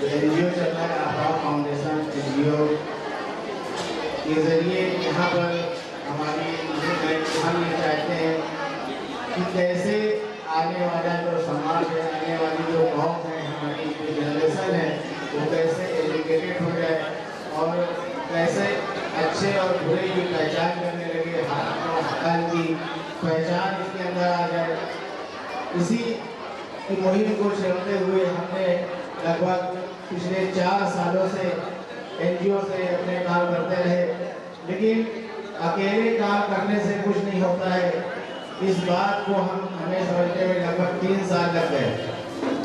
NGO चल रहा है आभा फाउंडेशन एनजीओ के जरिए यहाँ पर हमारी हम ये चाहते हैं कि कैसे आने वाला जो समाज है, आने वाली जो कौम है, हमारी जो जनरेशन है, वो कैसे एजुकेटेड हो जाए और कैसे अच्छे और बुरे की पहचान करने लगे, हक की पहचान इसके अंदर आ जाए। इसी मुहिम को चलाते हुए हमने लगभग पिछले 4 सालों से एनजीओ से अपने काम करते रहे, लेकिन अकेले काम करने से कुछ नहीं होता है। इस बात को हमें समझने में लगभग 3 साल लग गए।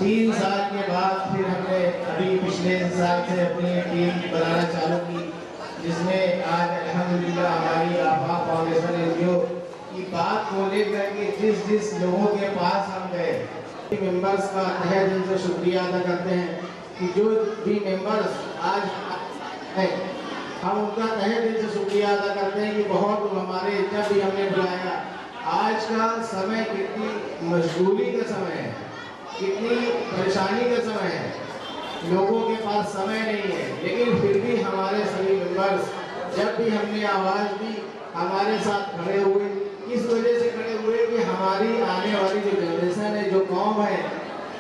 3 साल के बाद फिर हमने अभी पिछले साल से अपनी टीम बनाना चालू की, जिसमें आज अल्हम्दुलिल्लाह हमारी आभा फाउंडेशन एनजीओ की बात को लेकर के जिस लोगों के पास हम गए, मेंबर्स का तहे दिल से शुक्रिया अदा करते हैं कि जो भी मेंबर्स आज हैं, हम उनका तहे दिल से शुक्रिया अदा करते हैं कि बहुत हमारे जब भी हमने बुलाया। आज का समय कितनी मशगूली का समय है, कितनी परेशानी का समय है, लोगों के पास समय नहीं है, लेकिन फिर भी हमारे सभी मेंबर्स जब भी हमने आवाज़ दी हमारे साथ खड़े हुए। इस वजह से खड़े हुए कि हमारी आने वाली जो जनरेशन है, जो कौम है,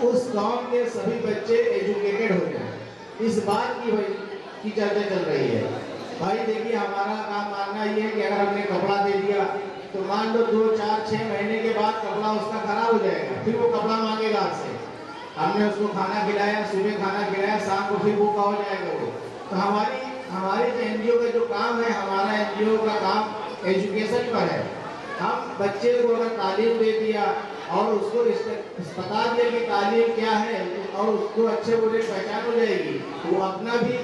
उस कौम के सभी बच्चे एजुकेटेड हो जाए। इस बात की चर्चा चल रही है। भाई देखिए, हमारा काम मानना ये है कि अगर हमने कपड़ा दे दिया तो मान लो 2, 4, 6 महीने के बाद कपड़ा उसका खराब हो जाएगा, फिर वो कपड़ा मांगेगा आपसे। हमने उसको खाना खिलाया, सुबह खाना खिलाया, शाम को फिर भूखा हो जाएगा वो। तो हमारी जो एनजीओ का जो काम है, हमारा एनजीओ का काम एजुकेशन पर है। हम बच्चे को अगर तालीम दे दिया और उसको बता दिया कि तालीम क्या है और उसको अच्छे बुरे पहचान हो जाएगी, वो अपना भी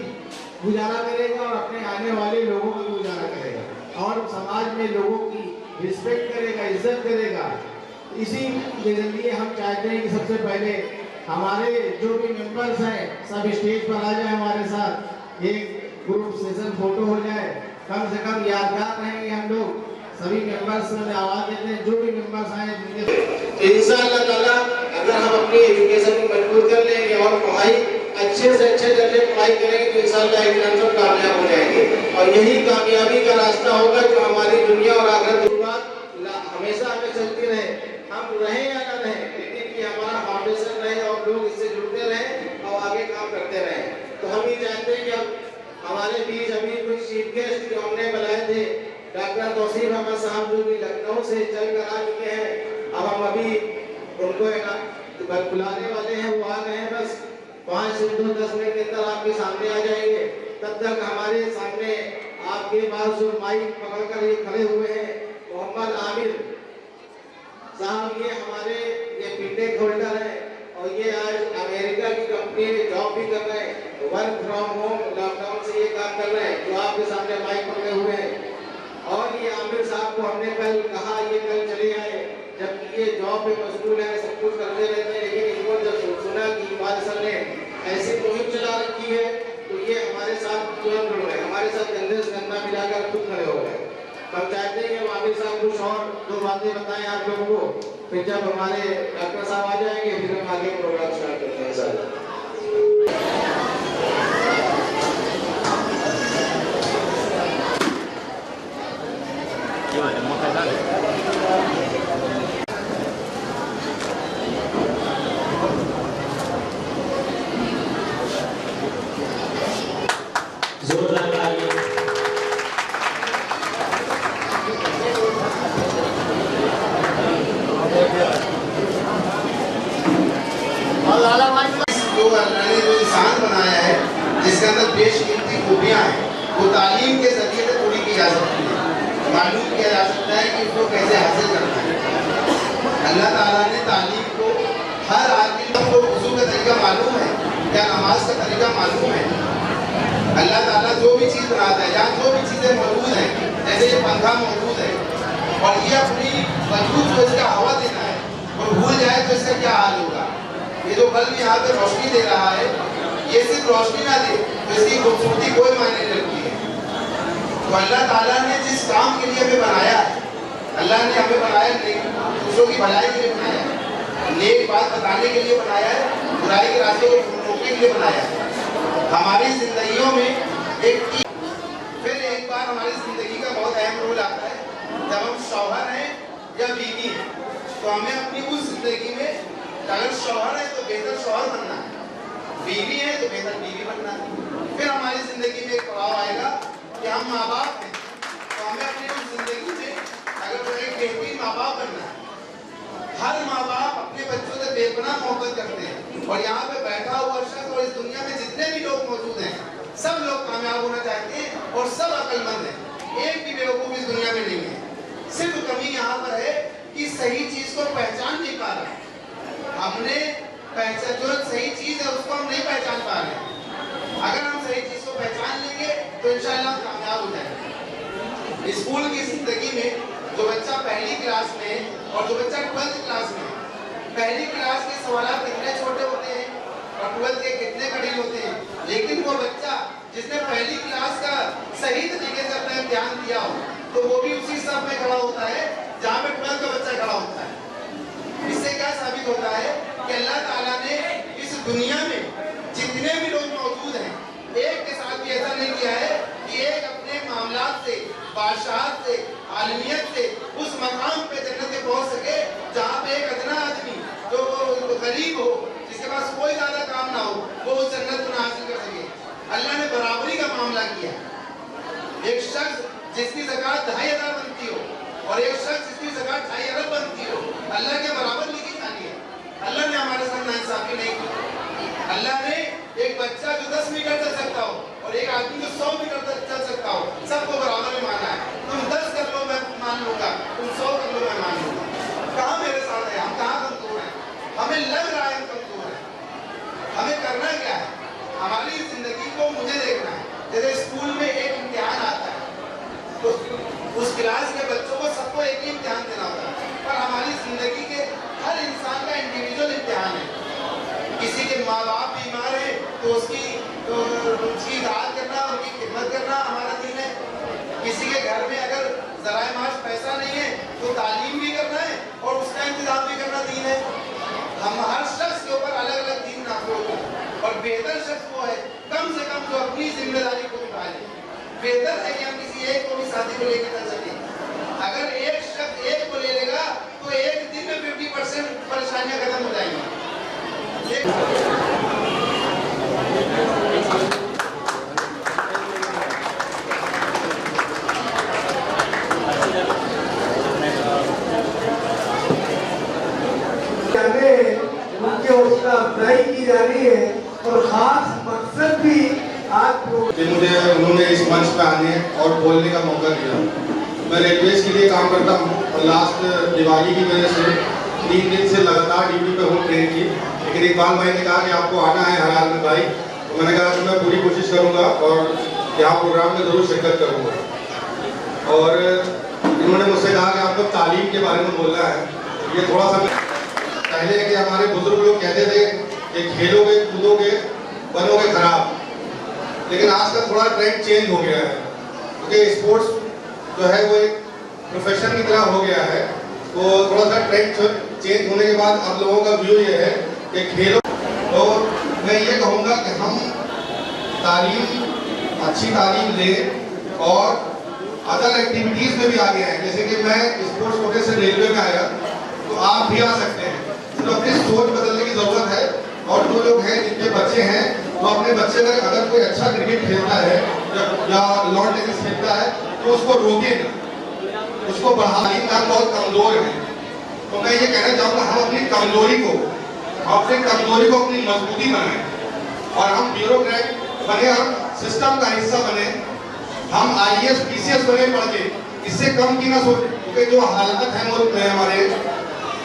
गुजारा करेगा और अपने आने वाले लोगों का गुजारा करेगा और समाज में लोगों की रिस्पेक्ट करेगा, इज्जत करेगा। इसी के लिए हम चाहते हैं कि सबसे पहले हमारे जो भी मेंबर्स हैं सब स्टेज पर आ जाए, हमारे साथ एक ग्रुप सेशन फोटो हो जाए, कम से कम यादगार रहेंगे हम लोग। सभी मेंबर्स में आवाज देते हैं, जो भी मेंबर्स आए जिनके इंशाअल्लाह ताला अगर हम अपनी एजुकेशन को मजबूत कर लेंगे और पढ़ाई अच्छे से अच्छे दर्जे पढ़ाई करेंगे तो इंशाअल्लाह एक दिन सब कामयाब हो जाएंगे। और यही कामयाबी का रास्ता होगा जो हमारी दुनिया और आखिरत की बात हमेशा हमें चलती रहे, हम रहे या ना रहे, लेकिन कि हमारा फाउंडेशन रहे और लोग इससे जुड़ते रहे और आगे काम करते रहे। तो हम ये चाहते हैं कि अब हमारे बीच अभी कुछ चीफ गेस्ट जो हमने बुलाए थे, डॉक्टर तौसीफ अहमद साहब जो भी लखनऊ से चल कर आ चुके हैं, अब हम अभी उनको बुलाने वाले हैं, वो आ गए हैं। बस 5 से 10 मिनट के अंदर आपके सामने आ जाएंगे। तब तक हमारे सामने आपके पास जो माइक पकड़कर ये खड़े हुए हैं मोहम्मद आमिर साहब, ये हमारे बीटेक होल्डर हैं और ये आज अमेरिका की कंपनी में जॉब भी कर रहे हैं, वर्क फ्रॉम होम लॉकडाउन से ये काम कर रहे हैं, जो आपके सामने माइक पकड़े हुए हैं। और ये आमिर साहब को हमने कल कहा, ये कल चले आए, जबकि ये जॉब पे मशगूल है, सब कुछ करते रहते हैं, लेकिन इनको जब सुना कि इकबाल सर ने ऐसी मुहिम चला रखी है तो ये हमारे साथ तुरंत जुड़ गए, हमारे साथ कंधे से कंधा मिलाकर खुद खड़े हो गए। हम चाहते हैं कि आमिर साहब कुछ और 2 बातें बताएं आप लोगों को, फिर जब हमारे डॉक्टर साहब आ जाएंगे फिर हम आगे प्रोग्राम स्टार्ट करते हैं। सर इंसान बनाया है जिसके अंदर बेशकीमती खूबियां हैं, वो तालीम के जरिए से पूरी की जा सकती है। मालूम किया जा सकता है कि उसको कैसे हासिल करना है। अल्लाह ताला ने तालीम को हर आदमी को वुज़ू का तरीका मालूम है या नमाज का तरीका मालूम है। अल्लाह ताला जो भी चीज़ बनाता है, जहाँ जो भी चीज़ें मौजूद हैं, जैसे ये पंखा मौजूद है और ये अपनी वजूद जो इसका हवा देना है वो भूल जाए तो इसका क्या हाल होगा। ये जो बल्ब यहाँ पे रोशनी दे रहा है, ये सिर्फ रोशनी ना दे तो इसकी खूबसूरती कोई मायने नहीं रखती है। तो अल्लाह ताला ने जिस काम के लिए हमें बनाया है, अल्लाह ने हमें बनाया दूसरों की भलाई के लिए बनाया है, नेक बात बताने के लिए बनाया है, बुराई के रास्ते को रोकने के लिए बनाया है। हमारी जिंदगियों में फिर एक बार हमारी जिंदगी का बहुत अहम रोल आता है जब हम शौहर हैं या बीवी हैं, तो हमें अपनी उस जिंदगी में अगर शौहर है तो बेहतर शौहर बनना है, बीवी है तो बेहतर बीवी बनना है। फिर हमारी जिंदगी में एक पड़ाव आएगा कि हम माँ बाप हैं, तो हमें अपनी उस जिंदगी में अगर एक बेहतरीन माँ बाप बनना है। हर माँ बाप अपने बच्चों से बेपनाह मोहब्बत करते हैं और यहाँ पे बैठा हुआ शख्स और इस दुनिया में जितने भी लोग मौजूद हैं सब लोग कामयाब होना चाहते हैं और सब अक्लमंद हैं। एक भी बेवकूफ इस दुनिया में नहीं है। सिर्फ कमी यहाँ पर है कि सही चीज को पहचान नहीं पा रहे। हमने जो सही चीज है उसको हम नहीं पहचान पा रहे। अगर हम सही चीज को पहचान लेंगे तो इंशाल्लाह हम कामयाब हो जाएंगे। स्कूल की जिंदगी में जो बच्चा पहली क्लास में और जो बच्चा 12th क्लास में, पहली क्लास के सवाल कितने छोटे होते हैं और 12th के कितने कठिन होते हैं, लेकिन वो बच्चा जिसने पहली क्लास का सही तरीके से अपना इम्तिहान दिया हो तो वो भी उसी सब में खड़ा होता है जहाँ पे 12th का बच्चा खड़ा होता है। इससे क्या साबित होता है कि अल्लाह ताला ने इस दुनिया में जितने भी लोग मौजूद हैं एक के साथ भी ऐसा नहीं किया है कि एक अपने मामलात से, बादशाहत से, आलमियत से उस मकाम पे जन्नत में पहुंच सके जहाँ पे एक अदना आदमी जो गरीब हो, जिसके पास कोई ज्यादा काम ना हो, वो उस जन्नत को हासिल कर सके। अल्लाह ने बराबरी का मामला किया। एक शख्स जिसकी ज़कात 2500 बनती हो और एक शख्स जिसकी ज़कात 2.5 अरब बनती हो, अल्लाह के बराबर लिखी जानी है। अल्लाह ने हमारे साथ नाइंसाफी नहीं की। अल्लाह ने एक बच्चा जो 10 मीटर चल सकता हो और एक आदमी जो 100 मीटर चल सकता हो, सबको बराबर में माना है। तुम 10 कर लो मैं मान लूंगा, तुम 100 कर लो मैं मान लूंगा। कहाँ मेरे साथ है? हम कहाँ कमजोर हैं? हमें लग रहा है हम कमजोर हैं। हमें करना क्या है? हमारी जिंदगी को मुझे देखना है। जैसे स्कूल में एक इम्तिहान आता है तो उस क्लास के बच्चों को सबको एक ही इम्तिहान देना होता है, पर हमारी जिंदगी के हर इंसान का इंडिविजुअल इम्तिहान है। किसी के माँ बाप बीमार है तो उसकी इताअत करना, उनकी खिदमत करना हमारा दीन है। किसी के घर में अगर ज़राए माश पैसा नहीं है तो तालीम भी करना है और उसका इंतजाम भी करना दीन है। हम हर शख्स के ऊपर अलग अलग दीन नाफिज होता है और बेहतर शख्स वो है कम से कम जो अपनी जिम्मेदारी को निभा ले। बेहतर है कि हम किसी एक को भी शादी को लेकर चल सकें। अगर एक शख्स एक को ले लेगा तो एक दिन में 50% परेशानियां खत्म हो जाएंगी। उनके हौसला अफजाई की जा रही है और खास मकसद भी आज मुझे उन्होंने इस मंच पे आने और बोलने का मौका दिया। मैं रेलवेज के लिए काम करता हूँ और लास्ट दिवाली की वजह से 3 दिन से लगातार ड्यूटी पे हूँ ट्रेन की, लेकिन इकबाल भाई ने कहा कि आपको आना है हर हाल में भाई, तो मैंने कहा कि मैं पूरी कोशिश करूँगा और यहाँ प्रोग्राम में ज़रूर शिरकत करूँगा। और इन्होंने मुझसे कहा कि आपको तालीम के बारे में बोलना है। ये थोड़ा सा पहले कि हमारे बुजुर्ग लोग कहते थे कि खेलोगे कूदोगे बनोगे खराब, लेकिन आजकल थोड़ा ट्रेंड चेंज हो गया है क्योंकि स्पोर्ट्स जो है वो एक प्रोफेशन की तरह हो गया है। तो थोड़ा सा ट्रेंड चेंज होने के बाद अब लोगों का व्यू ये है कि खेलो। तो मैं ये कहूँगा कि हम अच्छी तालीम लें और अदर एक्टिविटीज़ में भी आगे आए। जैसे कि मैं स्पोर्ट्स कोटे से रेलवे में आया तो आप भी आ सकते हैं। तो अपनी सोच बदलने की जरूरत है और जो लोग हैं जिनके बच्चे हैं वो अपने बच्चे अगर कोई अच्छा क्रिकेट खेलता है या लॉन टेनिस खेलता है तो उसको रोके ना, उसको बढ़ाने का बहुत कमजोर है। तो मैं ये कहना चाहूँगा हम अपनी कमजोरी को अपनी मजबूती बनाएं और हम ब्यूरोक्रेट बने, हम सिस्टम का हिस्सा बने, हम IAS PCS बने पढ़ के। इससे कम की ना सोचे क्योंकि जो हालात है मुल्क में हमारे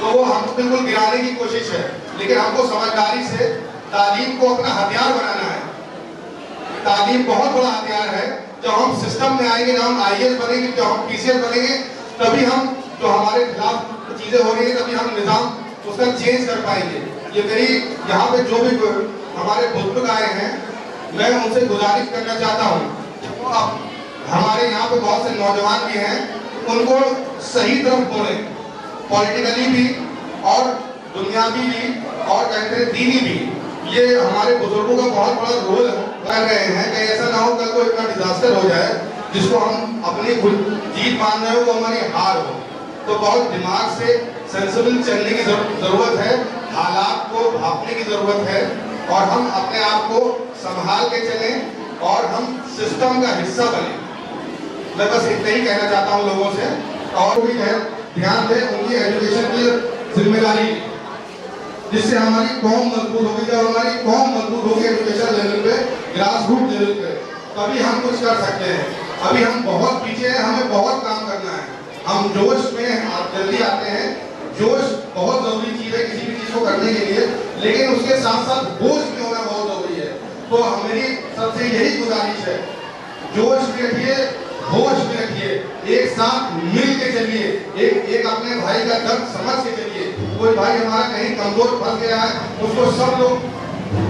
तो वो हमको बिल्कुल गिराने की कोशिश है, लेकिन हमको समझदारी से तालीम को अपना हथियार बनाना है। तालीम बहुत बड़ा हथियार है। जब हम सिस्टम में आएंगे, जब हम IAS बनेंगे, जब हम PCS बनेंगे, तभी हम जो हमारे खिलाफ चीजें हो रही है तभी हम निजाम उसका चेंज कर पाएंगे। ये मेरी यहाँ पे जो भी हमारे बुजुर्ग आए हैं मैं उनसे गुजारिश करना चाहता हूँ। अब हमारे यहाँ पे बहुत से नौजवान भी हैं, उनको सही तरफ मोड़ें, पॉलिटिकली भी और दुनियावी भी और कहते हैं दीनी भी। ये हमारे बुजुर्गों का बहुत बड़ा रोल कर रहे हैं कि ऐसा ना हो कल को इतना डिजास्टर हो जाए जिसको हम अपनी जीत मान रहे हो वो हमारी हार हो। तो बहुत दिमाग से सेंसिबल चलने की जरूरत है, हालात को भापने की जरूरत है और हम अपने आप को संभाल के चलें और हम सिस्टम का हिस्सा बने। मैं बस इतना ही कहना चाहता हूँ लोगों से। और भी है ध्यान दें उनकी एजुकेशन की जिम्मेदारी, जिससे हमारी कौम मजबूत होगी। जब हमारी कौम मजबूत होगी एजुकेशन लेवल पे, ग्रास रूट लेवल पे, तभी हम कुछ कर सकते हैं। अभी हम बहुत पीछे हैं, हमें बहुत काम करना है। हम जोश में जल्दी आते हैं, जोश बहुत जरूरी चीज है किसी भी चीज को करने के लिए, लेकिन उसके साथ साथ होश भी होना बहुत जरूरी है। तो मेरी सबसे यही गुजारिश है, जोश भी रखिए, होश भी रखिए, एक साथ मिल के चलिए, एक अपने भाई का दर्द समझ के चलिए। कोई भाई हमारा कहीं कमजोर फंस गया है, उसको सब लोग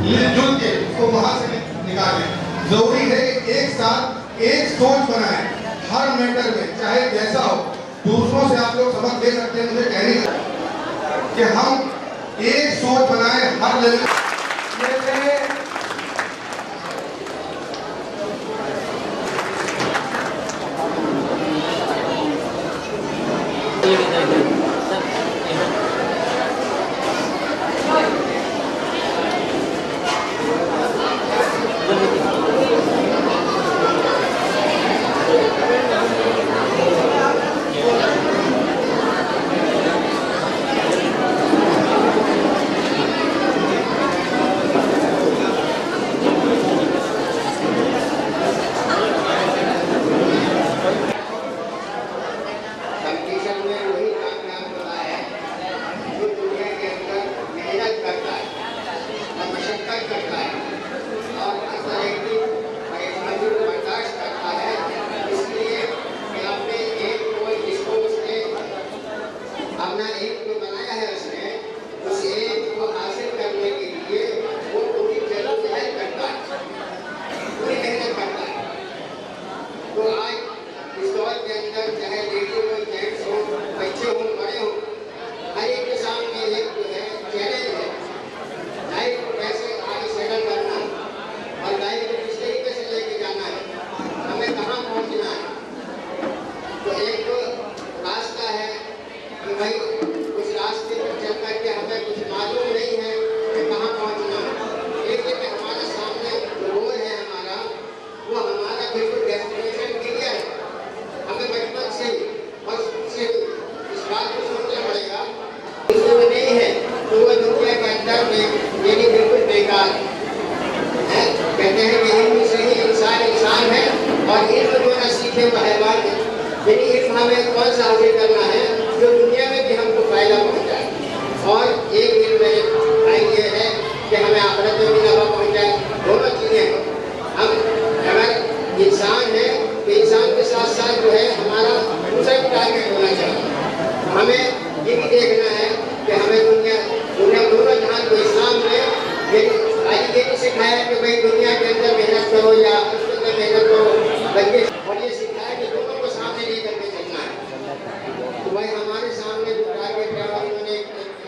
मिलजुल के उसको वहां से निकालें। जरूरी है एक साथ एक सोच बनाएं हर मैटर में, चाहे जैसा हो। दूसरों से आप लोग सबक दे सकते हैं, मुझे कहने कि हम एक सोच बनाएं हर लेवल। कहते हैं कि इल्म से ही इंसान इंसान है और इल्म जो न सीखे वह हैवान है। यानी इल्म हमें कौन सा हासिल करना है जो दुनिया में भी हमको फायदा पहुंचाए, और एक इल्म में ये है कि हमें आखिरत में भी नफा पहुंचाए। दोनों चीजें हो। हम अगर इंसान है तो इंसान के साथ साथ जो है हमारा दूसरा भी टारगेट होना चाहिए। हमें ये भी देखना है कि हमें दुनिया दोनों जहां को इस्लाम में ये नहीं सिखाया कि भाई दुनिया के अंदर मेहनत करो या उसके अंदर मेहनत करो, बल्कि और ये सिखाया कि दोनों को सामने नहीं करके चलना है। तो भाई हमारे सामने जो टारगेट है उन्होंने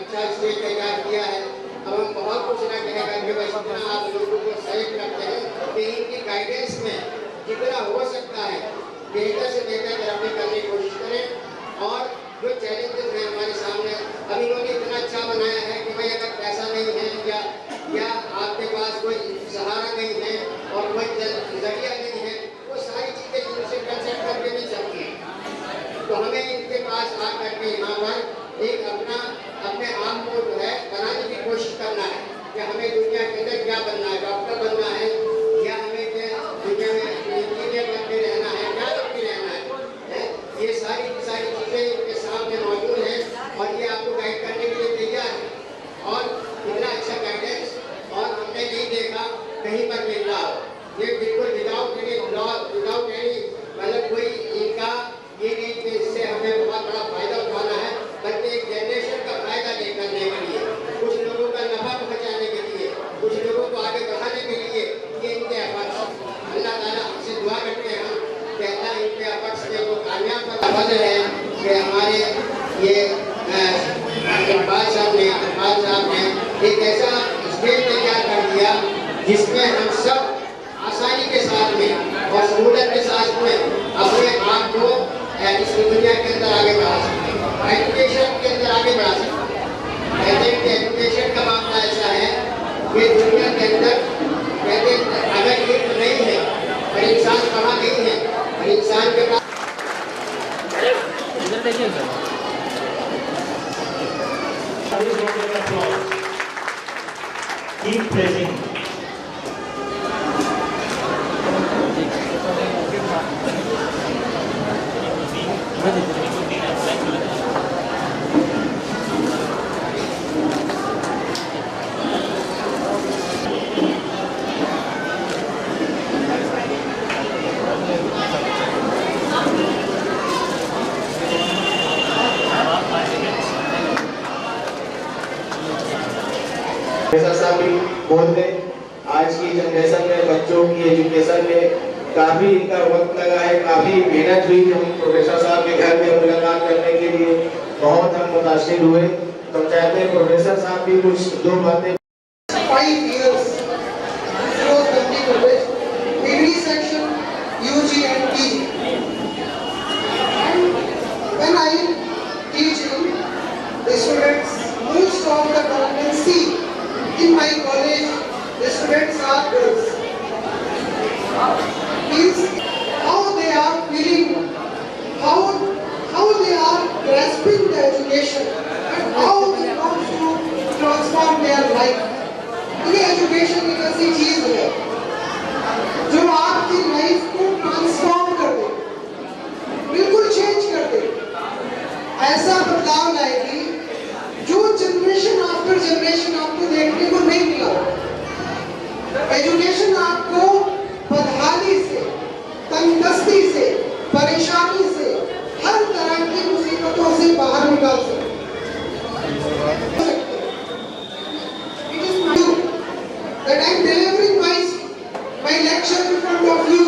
अच्छा स्टेज तैयार किया है। अब हम बहुत कुछ ना कहेगा कि बस इतना आप लोगों को सेलेक्ट करते हैं कि इनकी गाइडेंस में जितना हो सकता है बेहतर से बेहतर तरक्की करने की कोशिश करें। और जो चैलेंजेस हैं हमारे सामने, अब इन्होंने इतना अच्छा बनाया है कि भाई अगर पैसा नहीं है या आपके पास कोई सहारा नहीं है और कोई जरिया नहीं है, वो सारी चीज़ें इनसे कंसेप्ट करके नहीं चलती हैं। तो हमें इनके पास आ करके यहाँ पर एक अपने आप को जो है बनाने की कोशिश करना है कि हमें दुनिया के अंदर क्या बनना है, डॉक्टर बनना है या हमें क्या दुनिया में इंजीनियर बन के रहना है, क्या बन के रहना है। ये सारी चीज़ें इनके सामने मौजूद हैं और ये आपको गाइड करने के लिए तैयार है। और इतना अच्छा गाइडेंस और हमने नहीं देखा कहीं पर मिल रहा हो। ये बिल्कुल विदाउट एनी मतलब कोई इनका ये नहीं कि इससे हमें बहुत बड़ा फायदा उठाना है, बल्कि एक जनरेशन का फायदा करने के लिए, कुछ लोगों का नफा पहुंचाने के लिए, कुछ लोगों को आगे बढ़ाने के लिए ये इनके एफर्ट्स। अल्लाह ताला हमसे दुआ करते हैं कि अल्लाह इनके एफर्ट्स में वो कामयाब कर है कि हमारे ये इकबाल साहब ने एक ऐसा स्टेज तैयार कर हम सब आसानी के साथ में और सहूलत के साथ में अपने आप को इस दुनिया के अंदर आगे बढ़ा सकते हैं, एजुकेशन के अंदर आगे बढ़ा सकते हैं। कहते हैं कि एजुकेशन का मामला ऐसा है कि दुनिया के अंदर कहते हैं अगर इल्म नहीं है और इंसान पढ़ा नहीं है और इंसान के पास Keep pressing. साहब भी बोल रहे आज की जनरेशन में बच्चों की एजुकेशन में काफी इनका वक्त लगा है, काफी मेहनत हुई। हम प्रोफेसर साहब के घर में मुलाकात करने के लिए बहुत हम मुतासिर हुए। तो चाहते हैं प्रोफेसर साहब भी कुछ दो बातें। 5 years Firoz Gandhi College, degree section, UG and PG. And when I am teaching, the students, most of the competency in my college, the students are girls. Means how they are feeling, how they are grasping the education, and how they want to transform their life. ये education एक ऐसी चीज है जो आपकी life को transform कर दे, बिल्कुल चेंज कर दे, ऐसा बदलाव लाएगी जो जनरेशन आफ्टर जनरेशन आपको देखने को नहीं मिला। एजुकेशन आपको बदहाली से, तंगदस्ती से, परेशानी से, हर तरह की मुसीबतों से बाहर निकाल सकती है। That I am delivering my lecture in front of you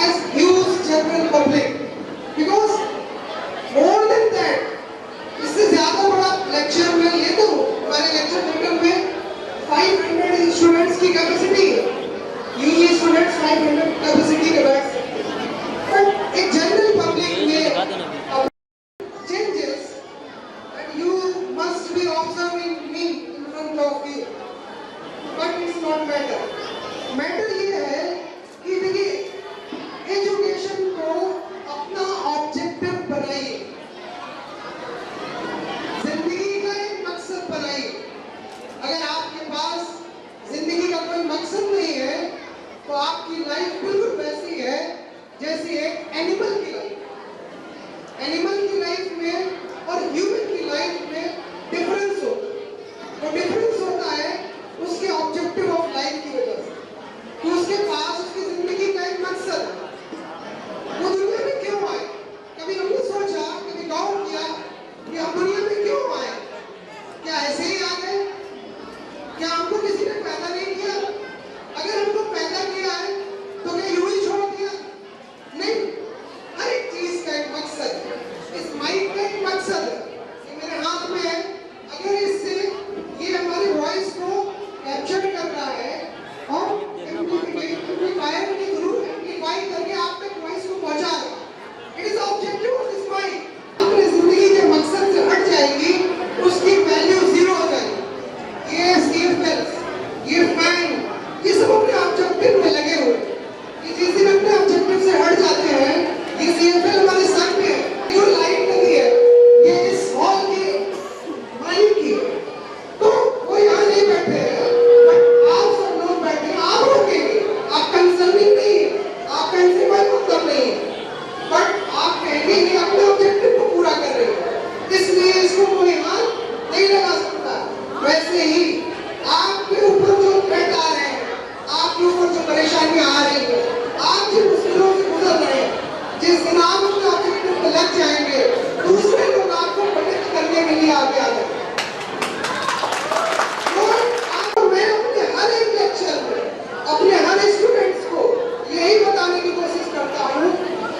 as huge general public, because more than that, इससे ज़्यादा बड़ा lecture मैं लेता हूँ। हमारे lecture theater में 500 students की capacity है, UG students 500 capacity के बैठ सकते हैं। But एक general public में changes, and you must be observing me in front of you. But it's not matter. Matter ये है कि देखिए एजुकेशन को अपना ऑब्जेक्टिव बनाइए, जिंदगी का एक मकसद बनाइए। अगर आपके पास जिंदगी का कोई मकसद नहीं है तो आपकी लाइफ बिल्कुल वैसी है जैसे एक एनिमल की लाइफ। एनिमल की लाइफ में और ह्यूमन की लाइफ में डिफरेंस होता है। वो डिफरेंस होता है उसके ऑब्जेक्टिव ऑफ लाइफ की वजह से, कि उसके पास उसकी जिंदगी का एक मकसद है। वो दुनिया में क्यों आए? कभी हमने सोचा, कभी गौर किया कि हम दुनिया में क्यों आए? क्या ऐसे ही आ गए? क्या हमको किसी ने पैदा नहीं किया? अगर हमको पैदा किया है तो क्या यूं ही छोड़ दिया? नहीं, हर एक चीज का एक मकसद है। इस माइक का एक मकसद है। ये मेरे हाथ में है, अगर इससे ये हमारी वॉइस को कैप्चर कर रहा है और एम्प्लीफायर के थ्रू एम्प्लीफाई करके आप तक वॉइस को पहुंचा रहा है। It is objective of this mic. अपनी जिंदगी के मकसद से हट जाएगी, उसकी वैल्यू जीरो हो जाएगी। ये सीएफएल, ये फैन, ये सब अपने ऑब्जेक्टिव में लगे हुए हैं। ये जिस दिन अपने ऑब्जेक्टिव से हट जाते हैं, ये सीएफएल हमारे सर पे है, जो लाइट लगी है, ये इस हॉल के मालिक की है। तो वो यहाँ नहीं बैठे हैं, आप सब लोग बैठे हैं, आप रोकेंगे, आप कंसर्निंग नहीं है, आपका इनसे कोई मतलब नहीं है, बट आप कहेंगे कि अपने ऑब्जेक्टिव को पूरा कर रहे हैं, इसलिए इसको कोई हाथ नहीं लगा सकता। वैसे ही आपके ऊपर जो थ्रेट आ रहे हैं, आपके ऊपर जो परेशानियां आ रही है, आप जिन मुश्किलों से गुजर रहे हैं, जिस दिन आप अपने ऑब्जेक्टिव पे लग जाएंगे, दूसरे लोग आपको मदद करने के लिए आगे आ जाएंगे। अपने हर स्टूडेंट्स को यही बताने की कोशिश करता हूँ,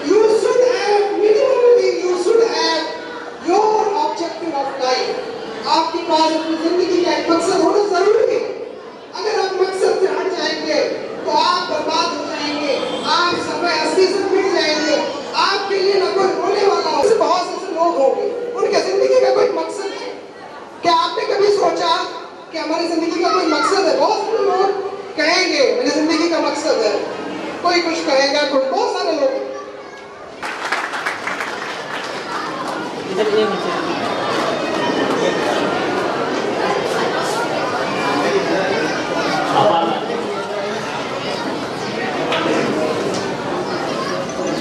you should have minimally, you should have your objective of life. आपके पास अपनी जिंदगी का एक मकसद होना जरूरी है। अगर आप मकसद से हट जाएंगे तो मकसद है। कोई कुछ कहेगा, कोई बहुत सारे लोग।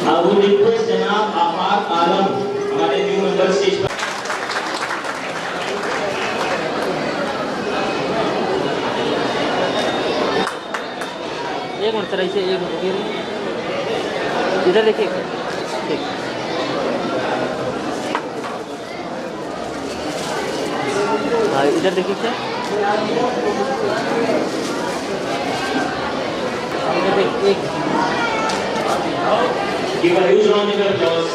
I would request जनाब आफाक आलम हमारे न्यू मेंबर स्टेज पर। एक मिनट सर, ऐसे एक मिनट इधर देखिए। ठीक, हाँ इधर देखिए क्या एक Give a huge round of applause.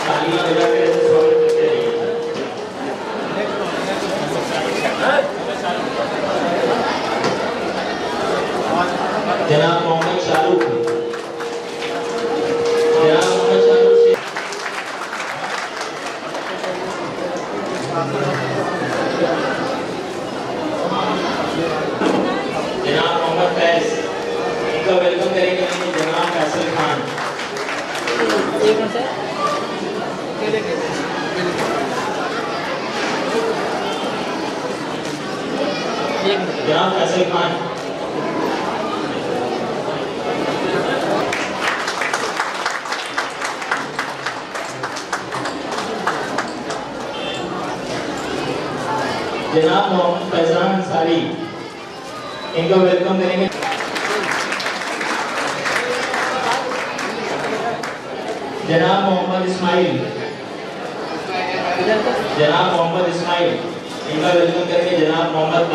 तालियां बजा के ऐसे स्वागत करते रहिए। जनाब मोहम्मद शाहरुख, जनाब मोहम्मद शाहरुख से जनाब मोहम्मद फैज, इनका वेलकम करेंगे जनाब फैसल खान। एक मिनट सर, एक मिनट। जनाब फैसल खान, जनाब मोहम्मद फैजान अंसारी, इनका वेलकम करेंगे। जनाब मोहम्मद इस्माइल, जनाब मोहम्मद इस्माइल, इनका वेलकम करेंगे जनाब मोहम्मद।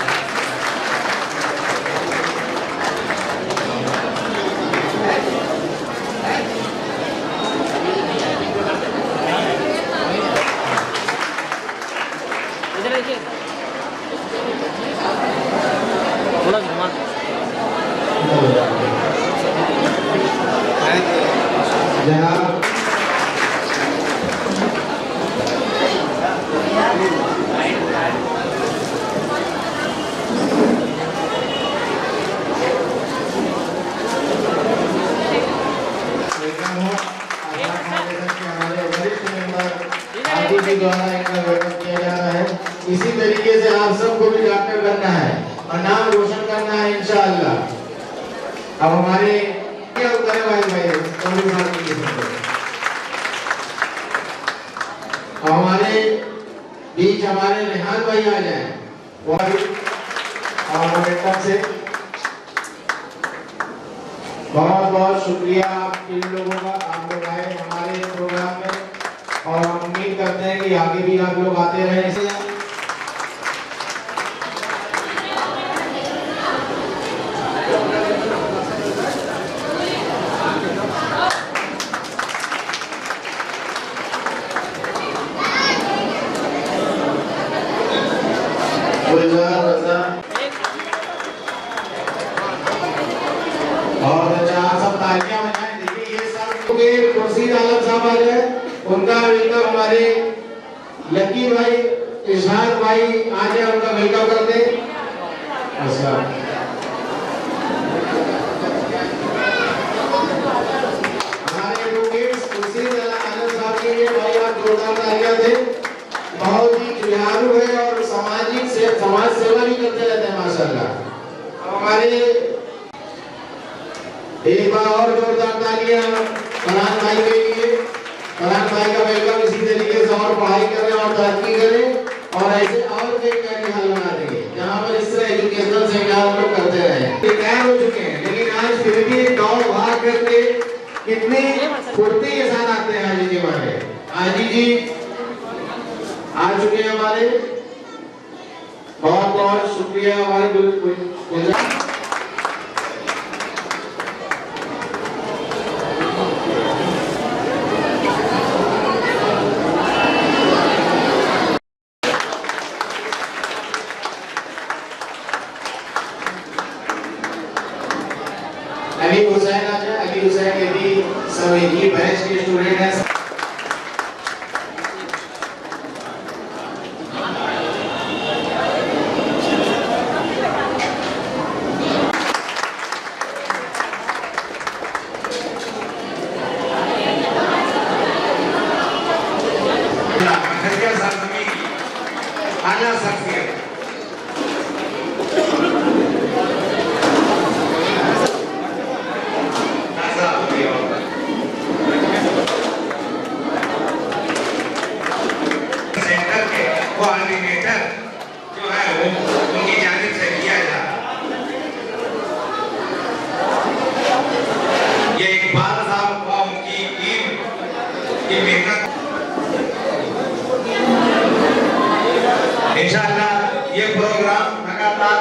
इधर देखिए, थोड़ा घुमा। जनाब जी द्वारा इनका वेलकम किया जा रहा है। इसी तरीके से आप सबको भी डॉक्टर बनना है और नाम रोशन करना है इंशाअल्लाह। अब हमारे क्या उतरे भाई हमारे बीच हमारे रेहान भाई आ जाए और मोमेंटम से बहुत बहुत शुक्रिया आप इन लोगों का, आप लोग आए हमारे प्रोग्राम में और हम उम्मीद करते हैं कि आगे भी आप लोग आते रहें। और सब तालियां बजाएं। देखिए ये सब खुर्शीद आलम साहब आ जाए, उनका वेलकम हमारे लकी भाई इशहाद भाई आ जाए, उनका वेलकम कर दे। अच्छा हमारे एडवोकेट खुर्शीद आलम साहब के लिए भाई आप जोरदार तालियां दें। बहुत ही जुझारू है और समाज सेवा भी करते रहते हैं माशाल्लाह। हमारे एक बार और जोरदार तालियां फरहान भाई के लिए। फरहान भाई का वेलकम इसी तरीके से और पढ़ाई करें और तरक्की करें और ऐसे और कई कार्य हल बना देंगे जहाँ पर इस तरह एजुकेशनल सेमिनार लोग करते रहे। रिटायर हो चुके हैं लेकिन आज फिर भी गाँव भाग करके कितनी फुर्ती के साथ आते हैं। हाजी जी हमारे हाजी जी आ चुके हैं हमारे, बहुत बहुत शुक्रिया हमारे अली हुसैन आ जाए। अली हुसैन ये भी सब एक ही बैच के स्टूडेंट हैं। की मेहनत इंशाअल्लाह ये प्रोग्राम लगातार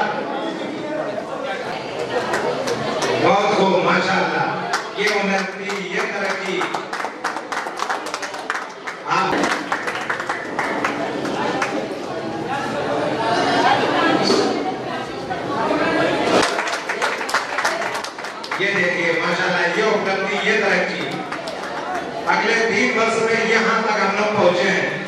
बहुत खूब माशाअल्लाह ये उन्नति ये तरक्की आप ये देखिए माशाअल्लाह ये उपलब्धि ये तरक्की अगले 3 वर्ष में यहाँ तक हम लोग पहुंचे हैं।